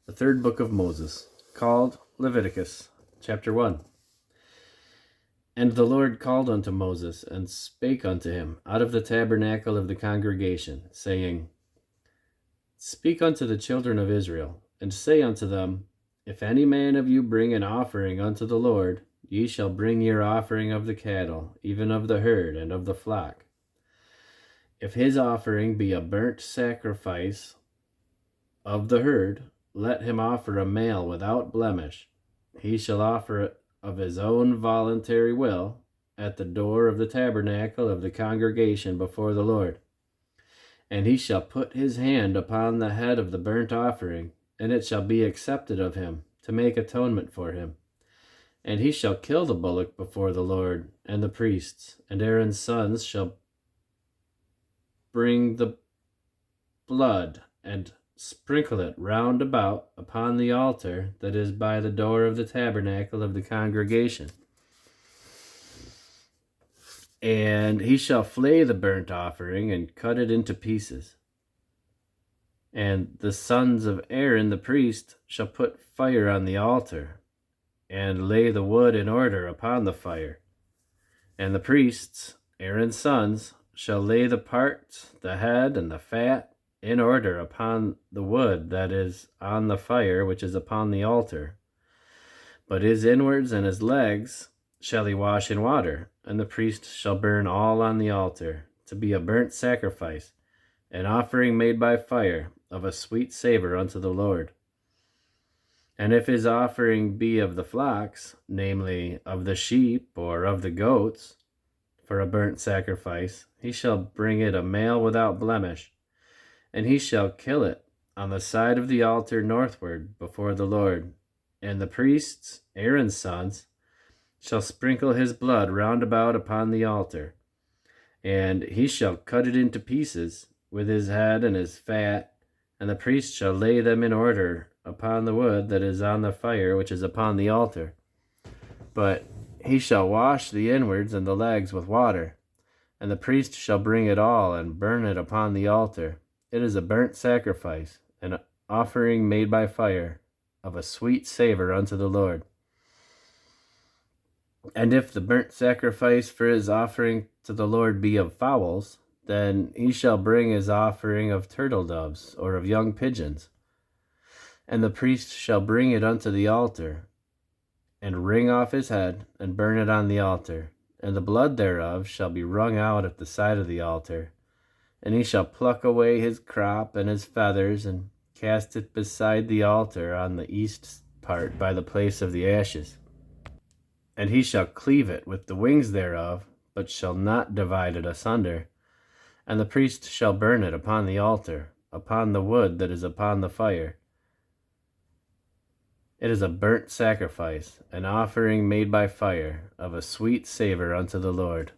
The third book of Moses, called Leviticus, chapter 1. And the Lord called unto Moses, and spake unto him out of the tabernacle of the congregation, saying, Speak unto the children of Israel, and say unto them, If any man of you bring an offering unto the Lord, ye shall bring your offering of the cattle, even of the herd and of the flock. If his offering be a burnt sacrifice of the herd, let him offer a male without blemish. He shall offer it of his own voluntary will at the door of the tabernacle of the congregation before the Lord. And he shall put his hand upon the head of the burnt offering, and it shall be accepted of him, to make atonement for him. And he shall kill the bullock before the Lord, and the priests, and Aaron's sons shall bring the blood, and sprinkle it round about upon the altar that is by the door of the tabernacle of the congregation. And he shall flay the burnt offering and cut it into pieces. And the sons of Aaron the priest shall put fire on the altar, and lay the wood in order upon the fire. And the priests, Aaron's sons, shall lay the parts, the head, and the fat, in order upon the wood that is on the fire which is upon the altar. But his inwards and his legs shall he wash in water, and the priest shall burn all on the altar, to be a burnt sacrifice, an offering made by fire, of a sweet savor unto the Lord. And if his offering be of the flocks, namely, of the sheep or of the goats, for a burnt sacrifice, he shall bring it a male without blemish, and he shall kill it on the side of the altar northward before the Lord. And the priests, Aaron's sons, shall sprinkle his blood round about upon the altar. And he shall cut it into pieces, with his head and his fat, and the priest shall lay them in order upon the wood that is on the fire which is upon the altar. But he shall wash the inwards and the legs with water, and the priest shall bring it all and burn it upon the altar. It is a burnt sacrifice, an offering made by fire, of a sweet savor unto the Lord. And if the burnt sacrifice for his offering to the Lord be of fowls, then he shall bring his offering of turtle doves or of young pigeons. And the priest shall bring it unto the altar, and wring off his head, and burn it on the altar. And the blood thereof shall be wrung out at the side of the altar. And he shall pluck away his crop and his feathers, and cast it beside the altar on the east part by the place of the ashes. And he shall cleave it with the wings thereof, but shall not divide it asunder. And the priest shall burn it upon the altar, upon the wood that is upon the fire. It is a burnt sacrifice, an offering made by fire, of a sweet savor unto the Lord.